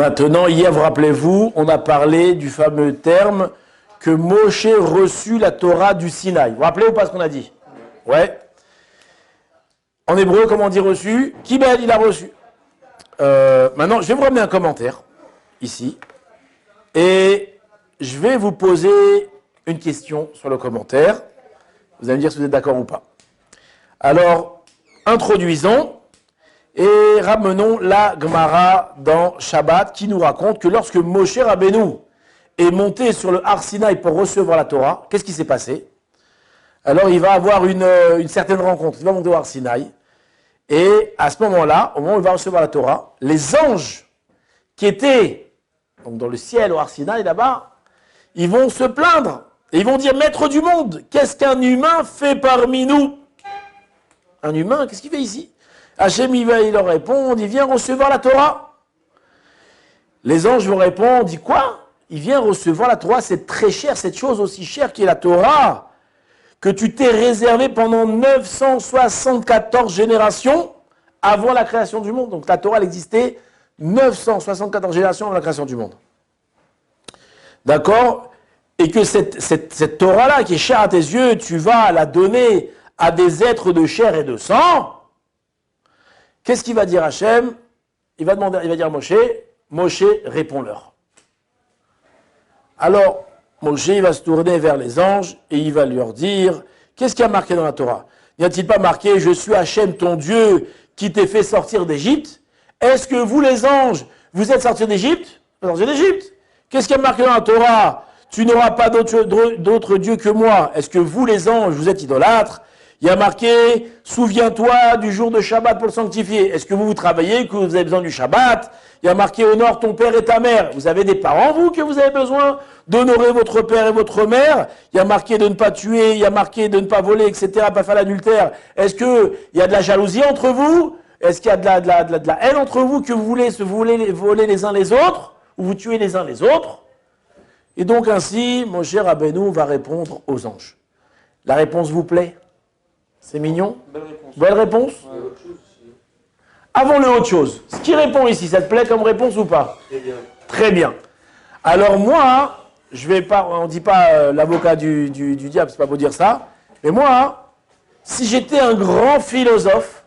Maintenant, hier, vous rappelez-vous, on a parlé du fameux terme que Moshe reçut la Torah du Sinaï. Vous vous rappelez ou pas ce qu'on a dit? Ouais. En hébreu, comment on dit reçu? Kibel, il a reçu. Maintenant, je vais vous ramener un commentaire, ici, et je vais vous poser une question sur le commentaire. Vous allez me dire si vous êtes d'accord ou pas. Alors, introduisons et ramenons la Gemara dans Shabbat qui nous raconte que lorsque Moshe Rabbeinu est monté sur le Har Sinaï pour recevoir la Torah, qu'est-ce qui s'est passé? Alors, il va avoir une certaine rencontre. Il va monter au Har Sinaï. Et à ce moment-là, au moment où il va recevoir la Torah, les anges qui étaient donc dans le ciel au Har Sinaï là-bas, ils vont se plaindre. Et ils vont dire, maître du monde, qu'est-ce qu'un humain fait parmi nous? Un humain, qu'est-ce qu'il fait ici? Hachem, il leur répond, il vient recevoir la Torah. Les anges vont répondre, dit quoi? Il vient recevoir la Torah, c'est très cher, cette chose aussi chère qui est la Torah, que tu t'es réservé pendant 974 générations avant la création du monde. Donc la Torah, elle existait 974 générations avant la création du monde. D'accord? Et que cette Torah-là, qui est chère à tes yeux, tu vas la donner à des êtres de chair et de sang. Qu'est-ce qu'il va dire Hachem? Il va dire à Moshe, Moshe, réponds-leur. Alors, Moshe, il va se tourner vers les anges et il va leur dire, qu'est-ce qu'il y a marqué dans la Torah? N'y a-t-il pas marqué, je suis Hachem, ton Dieu, qui t'ai fait sortir d'Égypte? Est-ce que vous, les anges, vous êtes sortis d'Égypte? Sortis d'Égypte. Qu'est-ce qu'il y a marqué dans la Torah? Tu n'auras pas d'autre Dieu que moi. Est-ce que vous, les anges, vous êtes idolâtres? Il y a marqué, souviens-toi du jour de Shabbat pour le sanctifier. Est-ce que vous travaillez, que vous avez besoin du Shabbat? Il y a marqué, honore ton père et ta mère. Vous avez des parents, vous, que vous avez besoin d'honorer votre père et votre mère? Il y a marqué de ne pas tuer, il y a marqué de ne pas voler, etc., pas faire l'adultère. Est-ce qu'il y a de la jalousie entre vous? Est-ce qu'il y a de la haine entre vous, que vous voulez voler les uns les autres? Ou vous tuez les uns les autres? Et donc ainsi, Moshe Rabbeinu va répondre aux anges. La réponse vous plaît? C'est mignon? Belle réponse. Belle réponse? Ouais. Avant le autre chose. Ce qui répond ici, ça te plaît comme réponse ou pas? Très bien. Très bien. Alors moi, je vais pas, on ne dit pas l'avocat du diable, c'est pas beau dire ça, mais moi, si j'étais un grand philosophe,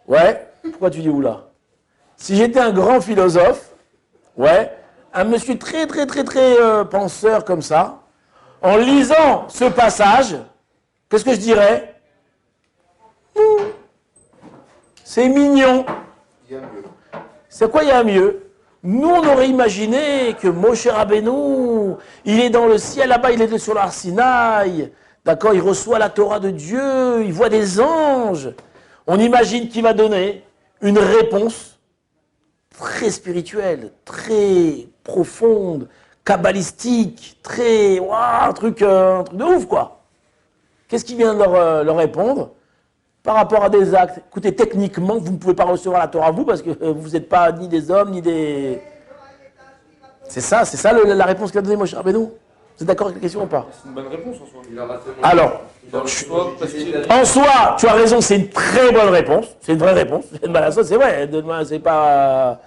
ouais, pourquoi tu dis oula? Si j'étais un grand philosophe, ouais, un monsieur très penseur comme ça, en lisant ce passage, qu'est-ce que je dirais? C'est mignon. C'est quoi il y a mieux? Nous, on aurait imaginé que Moshe Rabbeinu, il est dans le ciel là-bas, il est sur l'Ar Sinaï, d'accord, il reçoit la Torah de Dieu, il voit des anges. On imagine qu'il va donner une réponse très spirituelle, très profonde, kabbalistique, très, un truc de ouf, quoi. Qu'est-ce qu'il vient de leur répondre? Par rapport à des actes, écoutez, techniquement, vous ne pouvez pas recevoir la Torah, vous, parce que vous n'êtes pas ni des hommes, ni des... C'est ça la réponse qu'a donnée Moshe Rabbeinu. Vous êtes d'accord avec la question ou pas? C'est une bonne réponse en soi. Alors, en soi, tu as raison, c'est une très bonne réponse. C'est une vraie réponse. C'est vrai, c'est pas...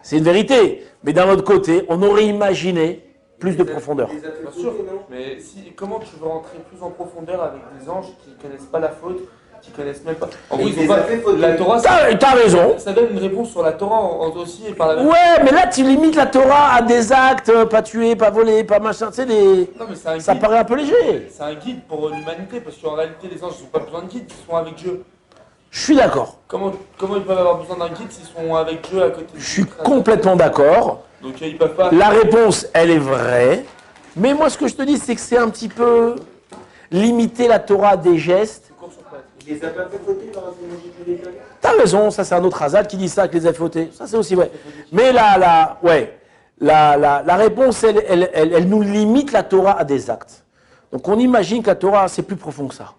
C'est une vérité. Mais d'un autre côté, on aurait imaginé plus de profondeur. Bien sûr, mais comment tu veux rentrer plus en profondeur avec des anges qui ne connaissent pas la faute, qui ne connaissent même pas... En gros, ils ont pas... La Torah, t'as raison. Ça donne une réponse sur la Torah aussi et par la même... Ouais, mais là, tu limites la Torah à des actes, pas tuer, pas voler, pas machin, tu sais, Non, mais ça paraît un peu léger. C'est un guide pour l'humanité, parce qu'en réalité, les anges n'ont pas besoin de guide, ils sont avec Dieu. Je suis d'accord. Comment ils peuvent avoir besoin d'un guide s'ils sont avec Dieu à côté de Je suis complètement d'accord. Donc ils peuvent pas... La réponse, elle est vraie. Mais moi, ce que je te dis, c'est que c'est un petit peu limiter la Torah à des gestes. Il les a pas fait voter dans la Moshe. T'as raison, ça c'est un autre Hazal qui dit ça, que les a fait voter. Ça c'est aussi vrai. Mais la réponse, elle nous limite la Torah à des actes. Donc on imagine que la Torah, c'est plus profond que ça.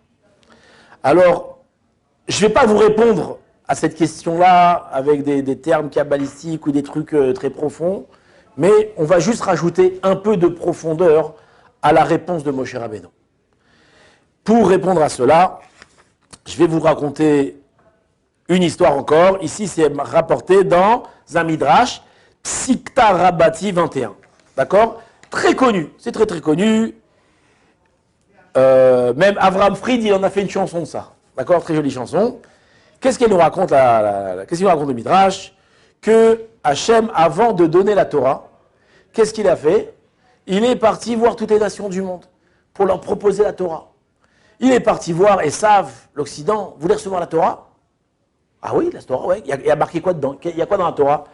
Alors, je ne vais pas vous répondre à cette question-là avec des termes kabbalistiques ou des trucs très profonds, mais on va juste rajouter un peu de profondeur à la réponse de Moshe Rabbeinu. Pour répondre à cela, je vais vous raconter une histoire encore. Ici, c'est rapporté dans un midrash, Psikta Rabati 21. D'accord? Très connu, c'est très très connu. Même Avraham Fried, il en a fait une chanson de ça. D'accord? Très jolie chanson. Qu'est-ce qu'il nous raconte qu'est-ce qu'il nous raconte le Midrash? Que Hachem, avant de donner la Torah, qu'est-ce qu'il a fait? Il est parti voir toutes les nations du monde pour leur proposer la Torah. Il est parti voir Esav, l'Occident. Vous voulez recevoir la Torah? Ah oui, la Torah, ouais. Il y a marqué quoi dedans? Il y a quoi dans la Torah?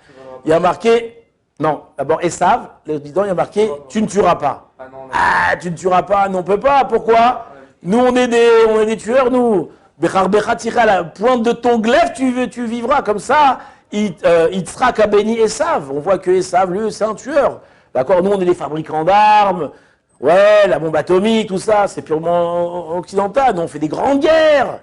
Il y a marqué, non, d'abord Esav, l'Occident, il y a marqué tu ne tueras pas. Ah, tu ne tueras pas, non, on ne peut pas. Pourquoi? Nous, on est des tueurs, nous. Bechar bechatira, la pointe de ton glaive, tu vivras. Comme ça, Yitzhak a béni Esav. On voit que Esav, lui, c'est un tueur. D'accord? Nous, on est des fabricants d'armes. Ouais, la bombe atomique, tout ça, c'est purement occidental. Nous, on fait des grandes guerres.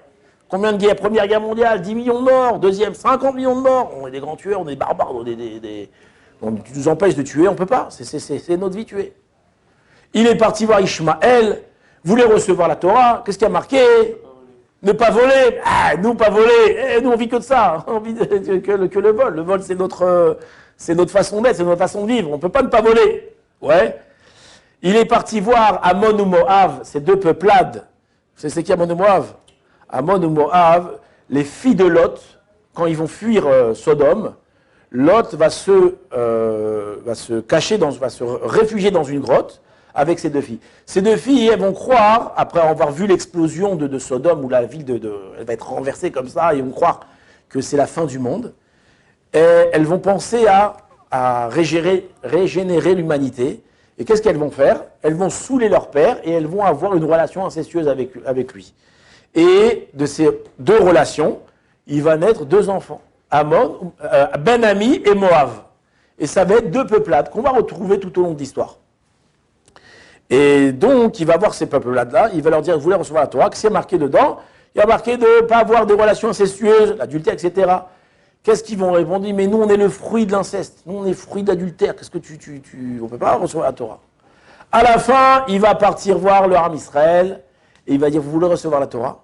Combien de guerres? Première guerre mondiale, 10 millions de morts. Deuxième, 50 millions de morts. On est des grands tueurs, on est des barbares. Tu nous empêches de tuer, on ne peut pas. C'est notre vie tuer. Il est parti voir Ishmaël, voulait recevoir la Torah. Qu'est-ce qu'il y a marqué? Ne pas voler. Ah, nous, pas voler. Nous, on vit que de ça. On vit que le vol. Le vol, c'est notre façon d'être, c'est notre façon de vivre. On ne peut pas ne pas voler. Ouais. Il est parti voir Ammon ou Moab, ces deux peuplades. Vous savez c'est qui Ammon ou Moab? Ammon ou Moab, les filles de Lot, quand ils vont fuir Sodome, Lot va se cacher, va se réfugier dans une grotte avec ses deux filles. Ces deux filles, elles vont croire, après avoir vu l'explosion de Sodome, où la ville elle va être renversée comme ça, ils vont croire que c'est la fin du monde. Et elles vont penser à régénérer l'humanité. Et qu'est-ce qu'elles vont faire? Elles vont saouler leur père et elles vont avoir une relation incestueuse avec lui. Et de ces deux relations, il va naître deux enfants, Ammon, Ben-Ami et Moab. Et ça va être deux peuplades qu'on va retrouver tout au long de l'histoire. Et donc, il va voir ces peuplades-là, il va leur dire, vous voulez recevoir la Torah, qu'est-ce qu'il y a marqué dedans? Il y a marqué de ne pas avoir des relations incestueuses, l'adultère, etc. Qu'est-ce qu'ils vont répondre? Mais nous, on est le fruit de l'inceste. Nous, on est le fruit de l'adultère. Qu'est-ce que on ne peut pas recevoir la Torah. À la fin, il va partir voir le Ham Israël et il va dire, vous voulez recevoir la Torah?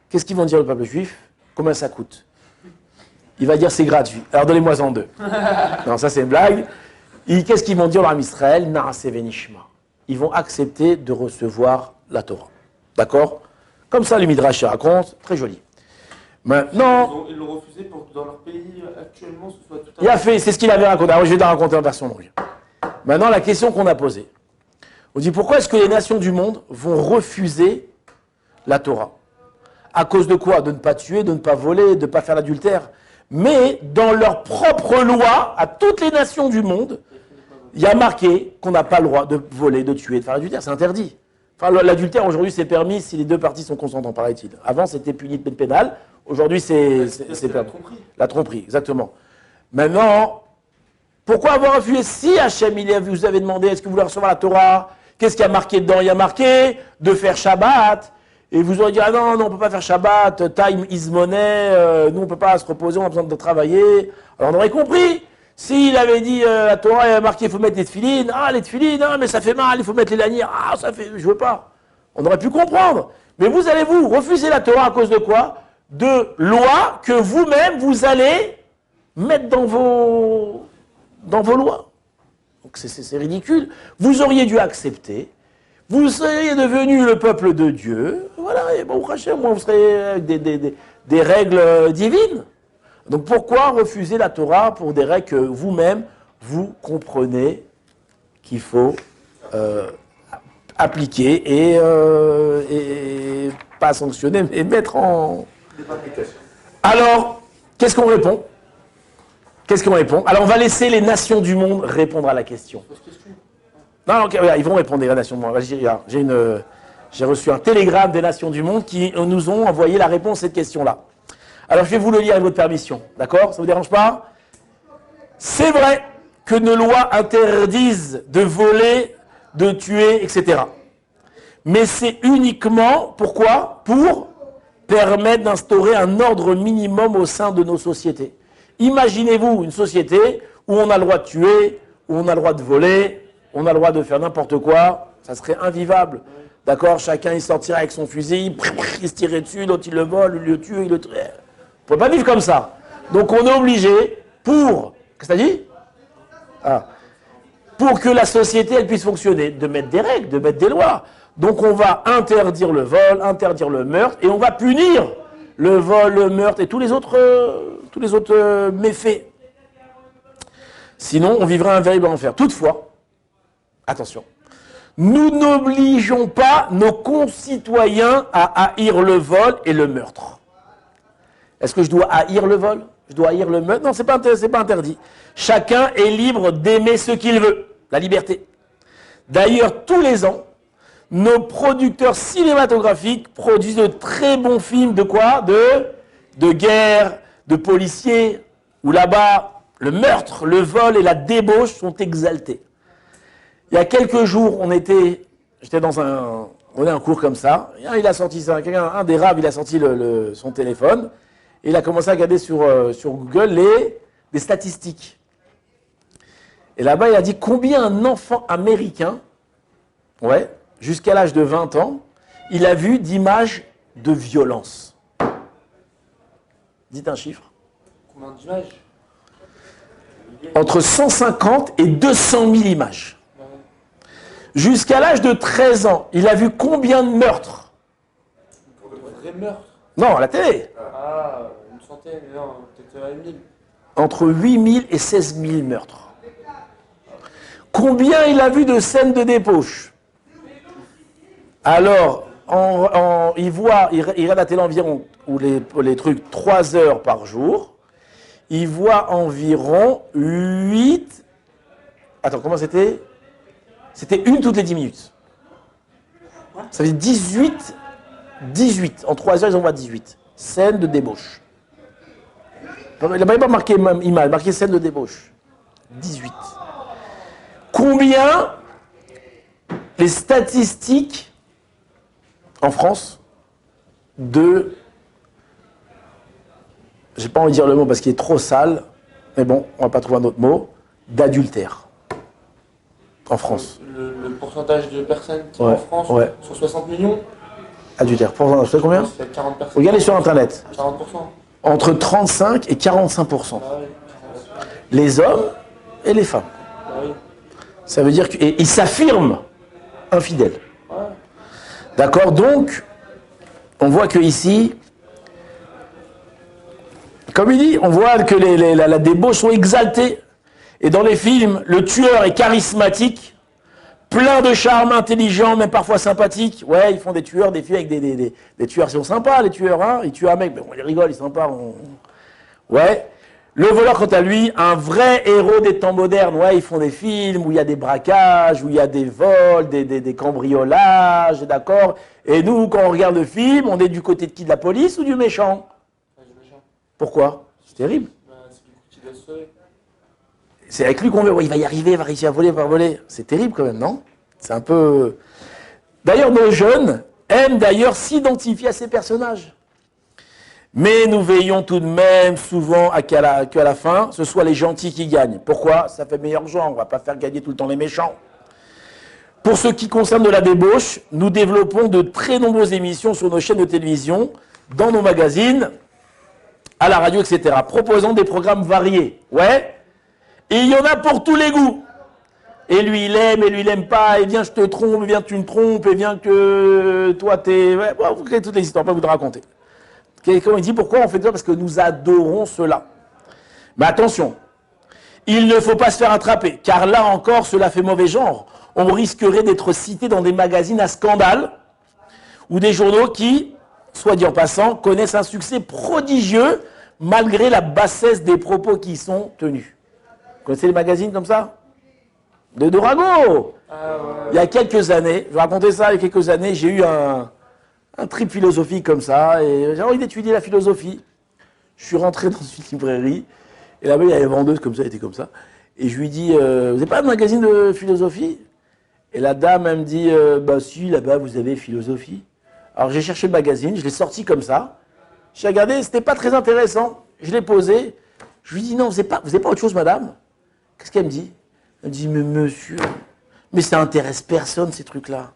Qu'est-ce qu'ils vont dire le peuple juif? Combien ça coûte? Il va dire, c'est gratuit. Alors, donnez-moi en deux. Non, ça, c'est une blague. Qu'est-ce qu'ils vont dire le Ham Israël? Naaseh venishma. Ils vont accepter de recevoir la Torah. D'accord? Comme ça, le Midrash raconte. Très joli. Maintenant, ils l'ont refusé pour que dans leur pays actuellement ce soit tout à il a fait, c'est ce qu'il avait raconté. Alors je vais te raconter en version longue. Maintenant, la question qu'on a posée. On dit pourquoi est-ce que les nations du monde vont refuser la Torah? À cause de quoi? De ne pas tuer, de ne pas voler, de ne pas faire l'adultère. Mais dans leur propre loi, à toutes les nations du monde, il y a marqué qu'on n'a pas le droit de voler, de tuer, de faire l'adultère. C'est interdit. Enfin, l'adultère aujourd'hui c'est permis si les deux parties sont consentantes, paraît-il. Avant c'était puni de peine pénale. Aujourd'hui, c'est la tromperie. La tromperie, exactement. Maintenant, pourquoi avoir refusé? Si Hachem, vous avez demandé, est-ce que vous voulez recevoir la Torah? Qu'est-ce qu'il y a marqué dedans? Il y a marqué de faire Shabbat. Et vous aurez dit, ah non, on ne peut pas faire Shabbat, time is money, nous on ne peut pas se reposer, on a besoin de travailler. Alors on aurait compris. S'il avait dit, la Torah, il y a marqué, il faut mettre les tefilines. Ah, les tefilines, ah, mais ça fait mal, il faut mettre les lanières. Ah, ça fait, je veux pas. On aurait pu comprendre. Mais vous allez-vous refuser la Torah à cause de quoi? De lois que vous-même, vous allez mettre dans vos lois. Donc c'est ridicule. Vous auriez dû accepter. Vous seriez devenu le peuple de Dieu. Voilà, et bon, moi, vous serez avec des règles divines. Donc pourquoi refuser la Torah pour des règles que vous-même, vous comprenez qu'il faut appliquer et pas sanctionner, mais mettre en... Alors, qu'est-ce qu'on répond? Alors, on va laisser les nations du monde répondre à la question. Non, okay, ils vont répondre, les nations du monde. J'ai reçu un télégramme des nations du monde qui nous ont envoyé la réponse à cette question-là. Alors, je vais vous le lire avec votre permission. D'accord? Ça ne vous dérange pas? C'est vrai que nos lois interdisent de voler, de tuer, etc. Mais c'est uniquement, pourquoi? Pour permettre d'instaurer un ordre minimum au sein de nos sociétés. Imaginez-vous une société où on a le droit de tuer, où on a le droit de voler, on a le droit de faire n'importe quoi, ça serait invivable. D'accord? Chacun il sortirait avec son fusil, il se tirait dessus, l'autre il le vole, il le tue, il le tue. On ne peut pas vivre comme ça. Donc on est obligé, qu'est-ce que t'as dit? Ah. Pour que la société elle puisse fonctionner, de mettre des règles, de mettre des lois. Donc on va interdire le vol, interdire le meurtre, et on va punir le vol, le meurtre et tous les autres méfaits. Sinon, on vivrait un véritable enfer. Toutefois, attention, nous n'obligeons pas nos concitoyens à haïr le vol et le meurtre. Est-ce que je dois haïr le vol? Je dois haïr le meurtre? Non, c'est pas interdit. Chacun est libre d'aimer ce qu'il veut. La liberté. D'ailleurs, tous les ans, nos producteurs cinématographiques produisent de très bons films de quoi? De guerre, de policiers, où là-bas, le meurtre, le vol et la débauche sont exaltés. Il y a quelques jours, j'étais dans un cours comme ça, et il a sorti ça, un des raves, il a sorti son téléphone, et il a commencé à regarder sur Google des statistiques. Et là-bas, il a dit combien un enfant américain, jusqu'à l'âge de 20 ans, il a vu d'images de violence. Dites un chiffre. Combien d'images? Entre 150 et 200 000 images. Ouais. Jusqu'à l'âge de 13 ans, il a vu combien de meurtres? De vrais meurtres? Non, à la télé. Ah, une centaine, non, peut-être 1000. Entre 8 000 et 16 000 meurtres. Combien il a vu de scènes de débauche? Alors, il regarde la télé environ, ou les trucs, 3 heures par jour. Il voit environ 8... Attends, comment c'était? C'était une toutes les 10 minutes. Ça fait 18. En 3 heures, ils en voient 18. Scène de débauche. Il n'a pas marqué image, il a marqué scène de débauche. 18. Combien les statistiques en France j'ai pas envie de dire le mot parce qu'il est trop sale, mais bon, on va pas trouver un autre mot, d'adultère en France. Le pourcentage de personnes qui en France sur 60 millions? Adultère. Vous savez combien? C'est 40 personnes. Regardez sur Internet. 40%. Entre 35 et 45%. Ah oui. Les hommes et les femmes. Ah oui. Ça veut dire qu'ils s'affirment infidèles. Ouais. D'accord? Donc, on voit que ici, comme il dit, on voit que la débauche sont exaltées. Et dans les films, le tueur est charismatique, plein de charme, intelligent, même parfois sympathique. Ouais, ils font des tueurs, des filles avec des tueurs, ils sont sympas, les tueurs, hein. Ils tuent un mec, mais bon, ils rigolent, ils sont sympas. Ouais. Le voleur, quant à lui, un vrai héros des temps modernes. Ouais, ils font des films où il y a des braquages, où il y a des vols, des cambriolages, d'accord. Et nous, quand on regarde le film, on est du côté de qui? De la police ou du méchant? Pourquoi? C'est terrible. C'est du coup qu'il doit se sauver. C'est avec lui qu'on veut. Ouais, il va y arriver, il va réussir à voler, il va voler. C'est terrible quand même, non? C'est un peu... D'ailleurs, nos jeunes aiment d'ailleurs s'identifier à ces personnages. Mais nous veillons tout de même souvent qu'à la fin, ce soit les gentils qui gagnent. Pourquoi? Ça fait meilleur genre, on ne va pas faire gagner tout le temps les méchants. Pour ce qui concerne de la débauche, nous développons de très nombreuses émissions sur nos chaînes de télévision, dans nos magazines, à la radio, etc., proposant des programmes variés. Ouais. Et il y en a pour tous les goûts. Et lui, il aime, et lui, il n'aime pas, et viens, je te trompe, et viens, tu me trompes, et viens que toi, t'es... Ouais, bon, vous créez toutes les histoires, on va vous raconter. Comme il dit, pourquoi on fait ça? Parce que nous adorons cela. Mais attention, il ne faut pas se faire attraper, car là encore, cela fait mauvais genre. On risquerait d'être cité dans des magazines à scandale, ou des journaux qui, soit dit en passant, connaissent un succès prodigieux, malgré la bassesse des propos qui y sont tenus. Vous connaissez les magazines comme ça? De Dorago. Il y a quelques années, je vais raconter ça, il y a quelques années, j'ai eu un trip philosophique comme ça, et j'ai envie d'étudier la philosophie. Je suis rentré dans une librairie, et là-bas, il y avait une vendeuse comme ça, elle était comme ça. Et je lui dis, vous n'avez pas un magazine de philosophie? Et la dame, elle me dit, bah si, là-bas, vous avez philosophie. Alors j'ai cherché le magazine, je l'ai sorti comme ça. J'ai regardé, c'était pas très intéressant. Je l'ai posé. Je lui dis, non, vous n'avez pas autre chose, madame? Qu'est-ce qu'elle me dit? Elle me dit, mais monsieur, mais ça intéresse personne, ces trucs-là.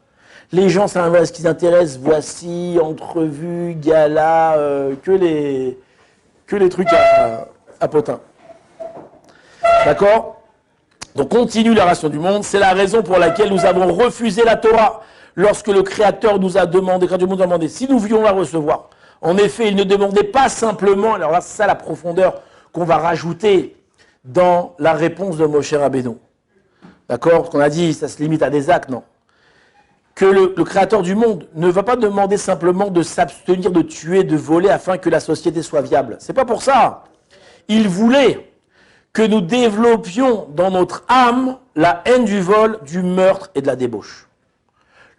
Les gens, ça, ce qui s'intéresse, voici, entrevue, gala, que les trucs à potin. D'accord? Donc continue la ration du monde, c'est la raison pour laquelle nous avons refusé la Torah. Lorsque le Créateur nous a demandé, quand Dieu nous a demandé si nous voulions la recevoir. En effet, il ne demandait pas simplement, alors là c'est ça la profondeur qu'on va rajouter dans la réponse de Moshe Rabbeinu. D'accord? Ce qu'on a dit, ça se limite à des actes, non. Que le Créateur du monde ne va pas demander simplement de s'abstenir de tuer, de voler, afin que la société soit viable. C'est pas pour ça. Il voulait que nous développions dans notre âme la haine du vol, du meurtre et de la débauche.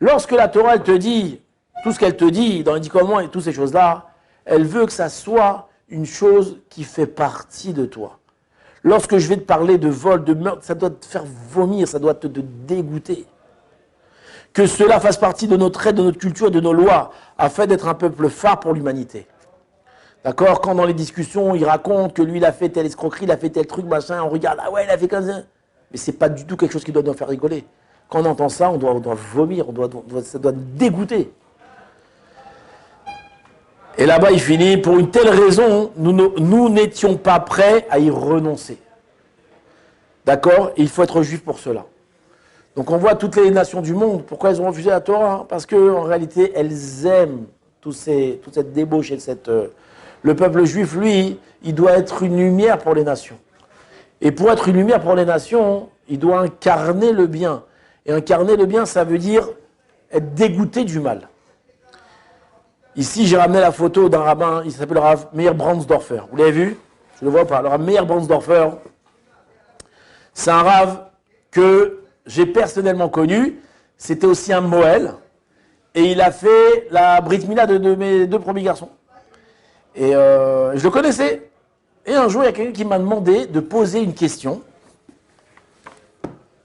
Lorsque la Torah, elle te dit, tout ce qu'elle te dit dans les 10 commandements et toutes ces choses-là, elle veut que ça soit une chose qui fait partie de toi. Lorsque je vais te parler de vol, de meurtre, ça doit te faire vomir, ça doit te dégoûter. Que cela fasse partie de notre aide, de notre culture et de nos lois, afin d'être un peuple phare pour l'humanité. D'accord? Quand dans les discussions, il raconte que lui, il a fait telle escroquerie, il a fait tel truc, machin, on regarde, ah ouais, il a fait comme ça. Mais c'est pas du tout quelque chose qui doit nous faire rigoler. Quand on entend ça, on doit vomir, ça doit dégoûter. Et là-bas, il finit, pour une telle raison, nous n'étions pas prêts à y renoncer. D'accord? Il faut être juif pour cela. Donc on voit toutes les nations du monde, pourquoi elles ont refusé la Torah? Parce qu'en réalité, elles aiment toute cette débauche et le peuple juif, lui, il doit être une lumière pour les nations. Et pour être une lumière pour les nations, il doit incarner le bien. Et incarner le bien, ça veut dire être dégoûté du mal. Ici, j'ai ramené la photo d'un rabbin, il s'appelle le Rav Meir Brandsdorfer. Vous l'avez vu? Je le vois pas. Le Rav Meir Brandsdorfer, c'est un Rav que j'ai personnellement connu. C'était aussi un Moël. Et il a fait la Brit Mila de mes 2 premiers garçons. Et je le connaissais. Et un jour, il y a quelqu'un qui m'a demandé de poser une question.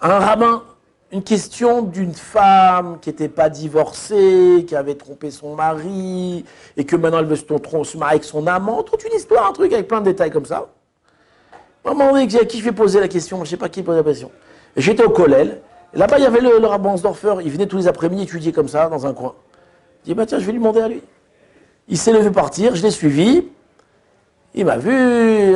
Un rabbin. Une question d'une femme qui n'était pas divorcée, qui avait trompé son mari, et que maintenant elle veut se marier avec son amant. Toute une histoire, un truc avec plein de détails comme ça. À un moment donné, qui je vais poser la question? Je ne sais pas qui pose la question. J'étais au Kollel. Là-bas, il y avait le Rav Brandsdorfer. Il venait tous les après-midi étudier comme ça, dans un coin. Je dis, bah tiens, je vais lui demander à lui. Il s'est levé partir, je l'ai suivi. Il m'a vu,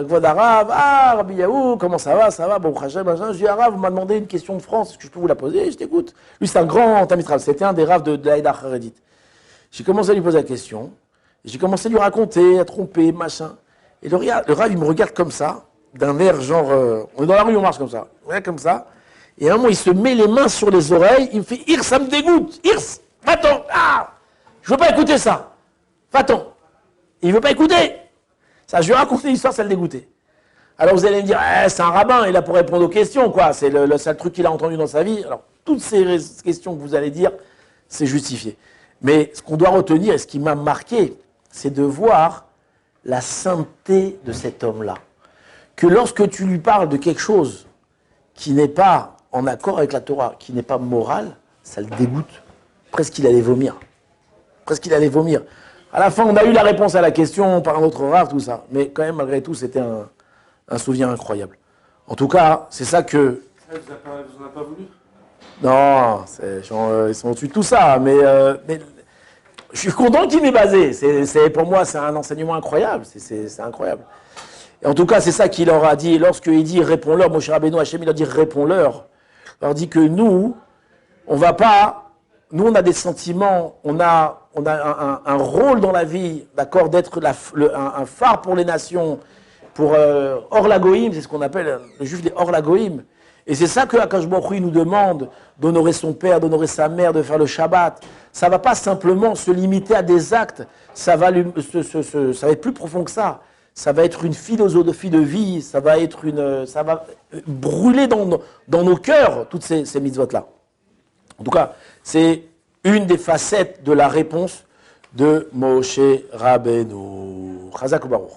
Kvod Arav, ah, Rabbi Yaou, comment ça va, bon, Hachem, machin. Je dis, Arav, vous m'avez demandé une question de France, est-ce que je peux vous la poser? Je t'écoute. Lui, c'est un grand Tammitral, c'était un des Ravs de l'Aïda Haredit. J'ai commencé à lui poser la question, j'ai commencé à lui raconter, à tromper, machin. Et le Rav, il me regarde comme ça, d'un air genre, on est dans la rue, on marche comme ça, ouais, comme ça. Et à un moment, il se met les mains sur les oreilles, il me fait, Hirs, ça me dégoûte, Hirs, va-t'en, ah, je veux pas écouter ça, va-t'en. Il veut pas écouter. Ça, je lui ai raconté l'histoire, ça le dégoûtait. Alors vous allez me dire, c'est un rabbin, il a pour répondre aux questions, quoi. C'est le seul truc qu'il a entendu dans sa vie. Alors, toutes ces questions que vous allez dire, c'est justifié. Mais ce qu'on doit retenir, et ce qui m'a marqué, c'est de voir la sainteté de cet homme-là. Que lorsque tu lui parles de quelque chose qui n'est pas en accord avec la Torah, qui n'est pas moral, ça le dégoûte. Presque il allait vomir. Presque il allait vomir. À la fin, on a eu la réponse à la question par un autre Rav, tout ça. Mais quand même, malgré tout, c'était un souvenir incroyable. En tout cas, c'est ça que... Ça, vous en avez pas voulu? Non, ils sont au-dessus de tout ça. Mais je suis content qu'il m'ait basé. Pour moi, c'est un enseignement incroyable. C'est incroyable. Et en tout cas, c'est ça qu'il leur a dit. Lorsqu'il dit « réponds-leur », Moshe Rabbeinu Hachem, il leur dit « réponds-leur ». Il leur dit que nous, on va pas... Nous, on a des sentiments, on a un rôle dans la vie, d'accord, d'être un phare pour les nations, pour Or Lagoïm, c'est ce qu'on appelle le juif des Or Lagoïm. Et c'est ça que Akash Baruch Hu nous demande, d'honorer son père, d'honorer sa mère, de faire le Shabbat. Ça ne va pas simplement se limiter à des actes, ça va être plus profond que ça. Ça va être une philosophie de vie, ça va brûler dans nos cœurs toutes ces mitzvot-là. En tout cas, c'est une des facettes de la réponse de Moshe Rabbeinu. Chazak u'Baruch.